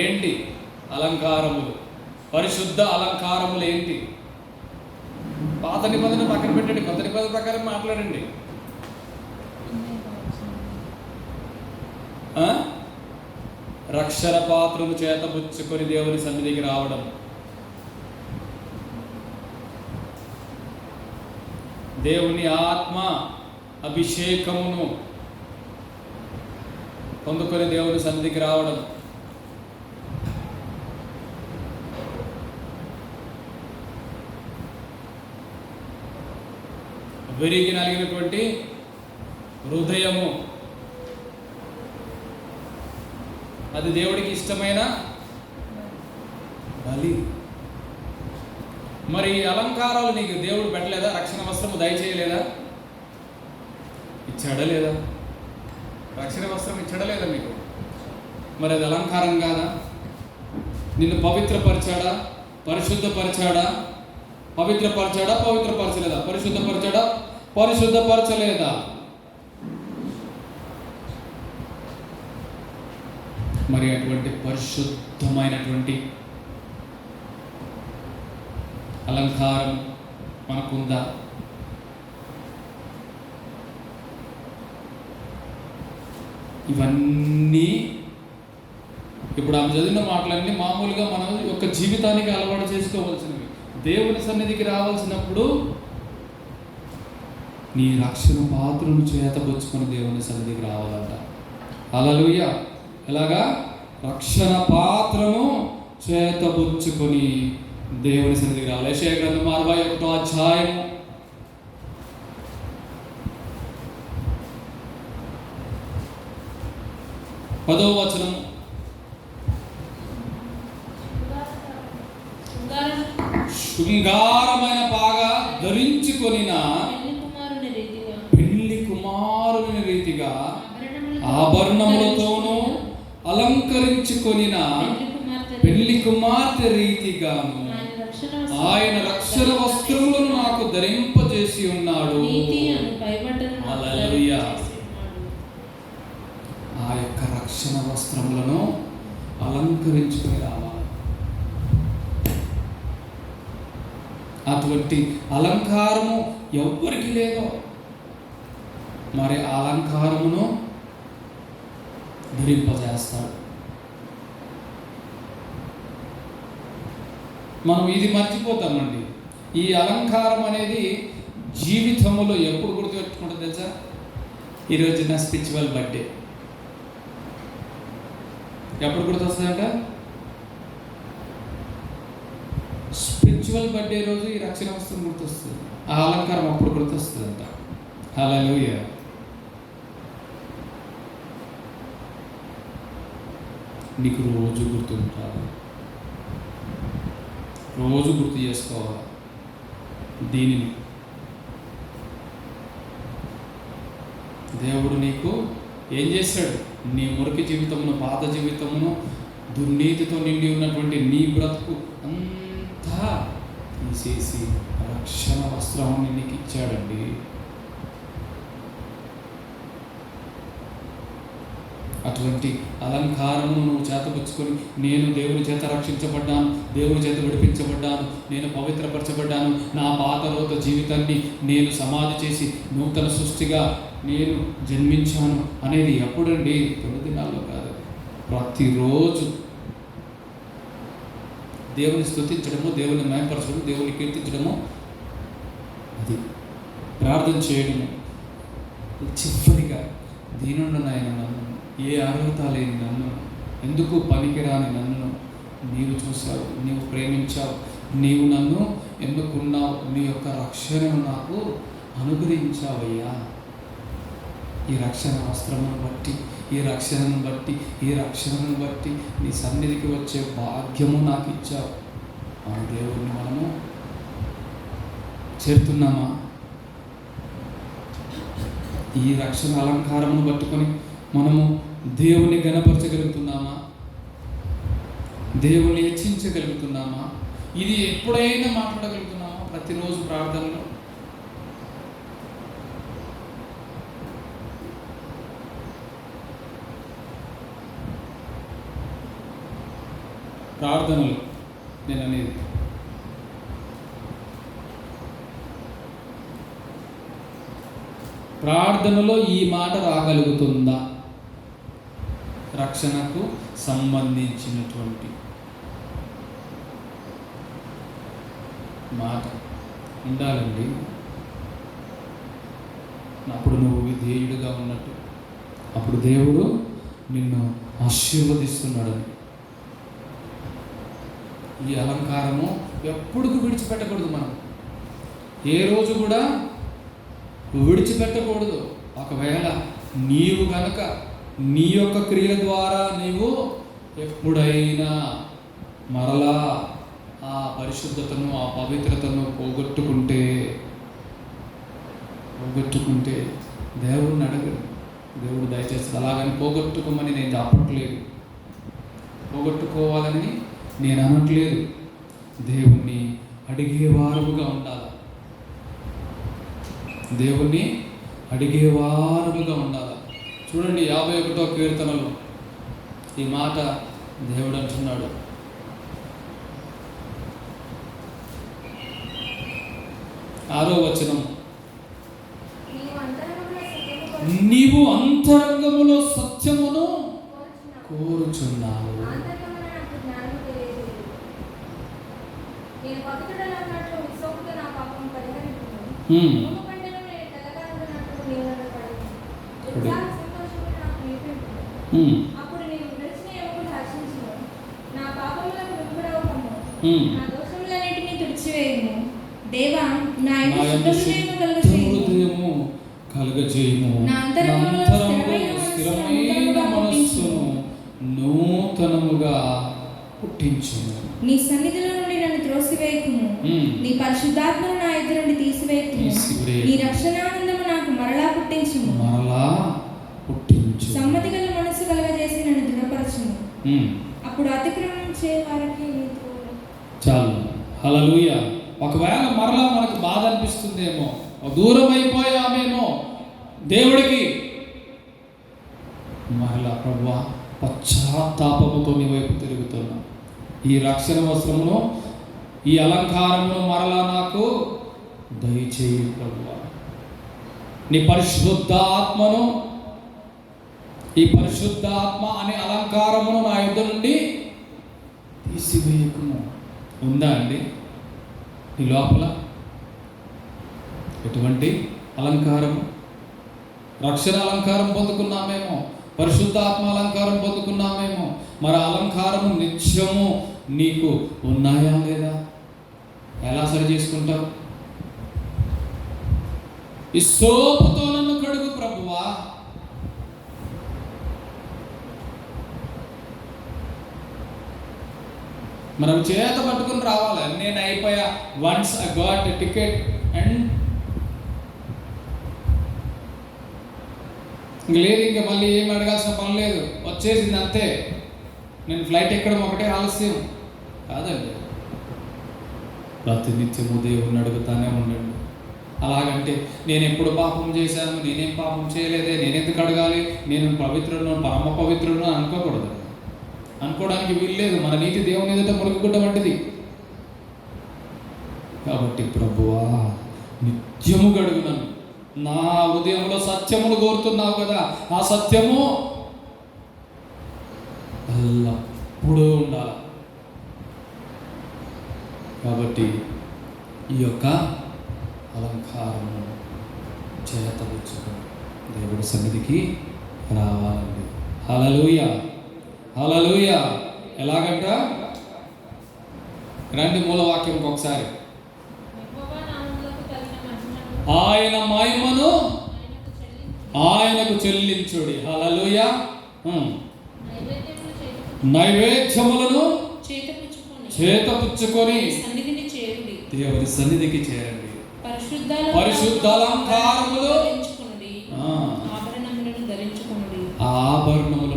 ఏంటి అలంకారములు? పరిశుద్ధ అలంకారములు ఏంటి? పాత నిబంధన పక్కన పెట్టండి, కొత్త నిబంధన ప్రకారం మాట్లాడండి. రక్షణ పాత్రను చేతబుచ్చుకొని దేవుని సన్నిధికి రావడం, దేవుని ఆత్మ అభిషేకమును పొందుకొని దేవుని సన్నిధికి రావడం, విరిగి నలిగినటువంటి హృదయము, అది దేవుడికి ఇష్టమైన బలి. మరి అలంకారాలు నీకు దేవుడు పెట్టలేదా? రక్షణ వస్త్రము దయచేయలేదా? ఇచ్చాడా లేదా? రక్షణ వస్త్రం ఇచ్చాడా లేదా మీకు? మరి అది అలంకారం కాదా? నిన్ను పవిత్రపరిచాడా? పరిశుద్ధపరిచాడా? పవిత్రపరచలేదా? పరిశుద్ధపరచలేదా? మరి అటువంటి పరిశుద్ధమైనటువంటి అలంకారం మనకుందా? ఇవన్నీ ఇప్పుడు ఆమె చదివిన మాటలన్నీ మామూలుగా మనం యొక్క జీవితానికి అలవాటు చేసుకోవాల్సినవి. దేవుని సన్నిధికి రావాల్సినప్పుడు నీ రక్షణ పాత్రను చేతబుచ్చుకొని దేవుని సన్నిధికి రావాలంట. హల్లెలూయా! ఎలాగా? రక్షణ పాత్రను చేతబుచ్చుకొని దేవుని సన్నిధికి రావాలి. యెషయా గ్రంథం 61వ అధ్యాయం 10వ వచనం. శృంగారమైన పాగా ధరించుకొనిన పెళ్లి కుమారుని రీతిగా ఆభరణములతోనూ అలంకరించుకొనిన పెళ్లి కుమార్తె రీతిగాను ఆయన రక్షణ వస్త్రములను నాకు ధరింపజేసి ఉన్నాడు. హల్లెలూయా! ఆ యొక్క రక్షణ వస్త్రములను అలంకరించుకొని రావాలి. అటువంటి అలంకారము ఎవ్వరికి లేదో మరి ఆ అలంకారమును ధరింపజేస్తాడు. మనం ఇది మర్చిపోతామండి. ఈ అలంకారం అనేది జీవితంలో ఎప్పుడు గుర్తుపెట్టుకుంటుంది తెలుసా? ఈరోజు నా స్పిరిచువల్ బర్త్డే. ఎప్పుడు గుర్తొస్తుందంట? స్పిరిచువల్ బర్త్డే రోజు ఈ రక్షణ వస్త్రం గుర్తొస్తుంది. ఆ అలంకారం అప్పుడు గుర్తొస్తుందంట. హల్లెలూయా! నీకు రోజు గుర్తుంటారు, రోజు గుర్తు చేసుకోవాలి దీనిని. దేవుడు నీకు ఏం చేశాడు? నీ మురికి జీవితమును, పాత జీవితమును, దుర్నీతితో నిండి ఉన్నటువంటి నీ బ్రతుకు అంతా తీసేసి రక్షణ వస్త్రాన్ని నీకు ఇచ్చాడండి. అటువంటి అలంకారమును నువ్వు చేతపుచ్చుకొని, నేను దేవుని చేత రక్షించబడ్డాను, దేవుని చేత విడిపించబడ్డాను, నేను పవిత్రపరచబడ్డాను, నా పాత రోత జీవితాన్ని నేను సమాధి చేసి నూతన సృష్టిగా నేను జన్మించాను అనేది ఎప్పుడండి? తొలి దినాల్లో కాదు, ప్రతిరోజు దేవుని స్తుతించడము, దేవుని మహిమపరచడము, దేవుని కీర్తించడము, అది ప్రార్థన చేయడము. చివరిగా దీనుండు నాయన, నన్ను, ఏ అర్హత లేని నన్ను, ఎందుకు పనికిరాని నన్ను నీవు చూసావు, నీవు ప్రేమించావు, నీవు నన్ను ఎన్నుకున్నావు, నీ యొక్క రక్షణను నాకు అనుగ్రహించావయ్యా. ఈ రక్షణ వస్త్రమును బట్టి, ఈ రక్షణను బట్టి, ఈ రక్షణను బట్టి నీ సన్నిధికి వచ్చే భాగ్యము నాకు ఇచ్చావు. ఆ దేవుడిని మనము చేరుతున్నామా? ఈ రక్షణ అలంకారమును పట్టుకొని మనము దేవుని ఘనపరచగలుగుతున్నామా? దేవుని హెచ్చించగలుగుతున్నామా? ఇది ఎప్పుడైనా మాట్లాడగలుగుతున్నామా? ప్రతిరోజు ప్రార్థనలో ప్రార్థనలు నేను అనేది. ప్రార్థనలో ఈ మాట రాగలుగుతుందా? రక్షణకు సంబంధించినటువంటి మాట ఉండాలండి. అప్పుడు నువ్వు విధేయుడిగా ఉన్నట్టు, అప్పుడు దేవుడు నిన్ను ఆశీర్వదిస్తున్నాడని. ఈ అలంకారము ఎప్పుడుకు విడిచిపెట్టకూడదు. మనం ఏ రోజు కూడా విడిచిపెట్టకూడదు. ఒకవేళ నీవు కనుక నీ యొక్క క్రియల ద్వారా నీవు ఎప్పుడైనా మరలా ఆ పరిశుద్ధతను, ఆ పవిత్రతను పోగొట్టుకుంటే దేవుడిని అడగరు. దేవుడు దయచేసి అలాగని పోగొట్టుకోమని నేను చెప్పట్లేదు, పోగొట్టుకోవాలని నేను అనట్లేదు. దేవుణ్ణి అడిగేవారుగా ఉండాలి. దేవుణ్ణి అడిగేవారుగా ఉండాలి. చూడండి 51వ కీర్తనలో ఈ మాట దేవుడు అంటున్నాడు. ఆరో వచనం, నీవు అంతరంగములో సత్యమును కోరుచున్నావు. కలుగజేయము, స్థిరమైన మనస్సును నూతనముగా పుట్టించుము. నీ సన్నిధిలో నుండి నన్ను త్రోసివేయకుము, నీ పరిశుద్ధాత్మను నా ఎదురు నుండి తీసివేయకుము. నీ రక్షణానందము నాకు మరలా పుట్టించుము. సమ్మతి గల మనస్సు కలుగజేసి నన్ను దృఢపరచుము. అప్పుడు అతిక్రమించే వారికి చాలు. హల్లెలూయా. ఒకవేళ మరలా మనకు బాధ అనిపిస్తుందేమో, దూరం అయిపోయామేమో దేవుడికి, మరలా ప్రభువా పశ్చాత్తాపముతో నీ వైపు తిరుగుతున్నా. ఈ రక్షణ వస్త్రమును, ఈ అలంకారమును మరలా నాకు దయచేయి ప్రభువా. నీ పరిశుద్ధ ఆత్మను, ఈ పరిశుద్ధ ఆత్మ అనే అలంకారమును నా యుద్ధ నుండి తీసివేయకుము. ఉందా అండి ఈ లోపల ఎటువంటి అలంకారము? రక్షణ అలంకారం పొందుకున్నామేమో, పరిశుద్ధాత్మ అలంకారం పొందుకున్నామేమో, మరి అలంకారము నిత్యము నీకు ఉన్నాయా లేదా? ఎలా సరి చేసుకుంటావు? ఈ సోపుతో నన్ను కడుగు ప్రభువా. మనం చేత పట్టుకుని రావాలి. నేను అయిపోయా, once I got a ticket and ఇంక లేదు, ఇంకా మళ్ళీ ఏం అడగాల్సిన పని లేదు, వచ్చేసింది అంతే, నేను ఫ్లైట్ ఎక్కడం ఒకటే ఆలస్యం కాదండి. ప్రతినిత్యము దేవుణ్ణి అడుగుతానే ఉండండి. అలాగంటే నేను ఎప్పుడు పాపం చేశాను, నేనేం పాపం చేయలేదే, నేనెందుకు అడగాలి, నేను పవిత్రులను, పరమ పవిత్రులను అనుకోకూడదు. అనుకోవడానికి వీల్లేదు. మన నీతి దేవుని ఎదుట మురుగుగుడ్డ వంటిది. కాబట్టి ప్రభువా నిత్యము గడుగునను, నా హృదయంలో సత్యమును కోరుతున్నావు కదా, ఆ సత్యము ఎల్లప్పుడూ ఉండాలి. కాబట్టి ఈ యొక్క అలంకారము చేతబుచ్చుకొని దేవుడి సన్నిధికి రావాలండి. హల్లెలూయా, హల్లెలూయా. ఎలాగంట రండి మూలవాక్యం ఒకసారి. ఆయన మహిమను ఆయనకు చెల్లించుడి. హల్లెలూయా. నైవేద్యములను చేతపుచ్చుకొని దేవుని సన్నిధికి చేరండి. పరిశుద్ధ అలంకారములు ఆభరణములను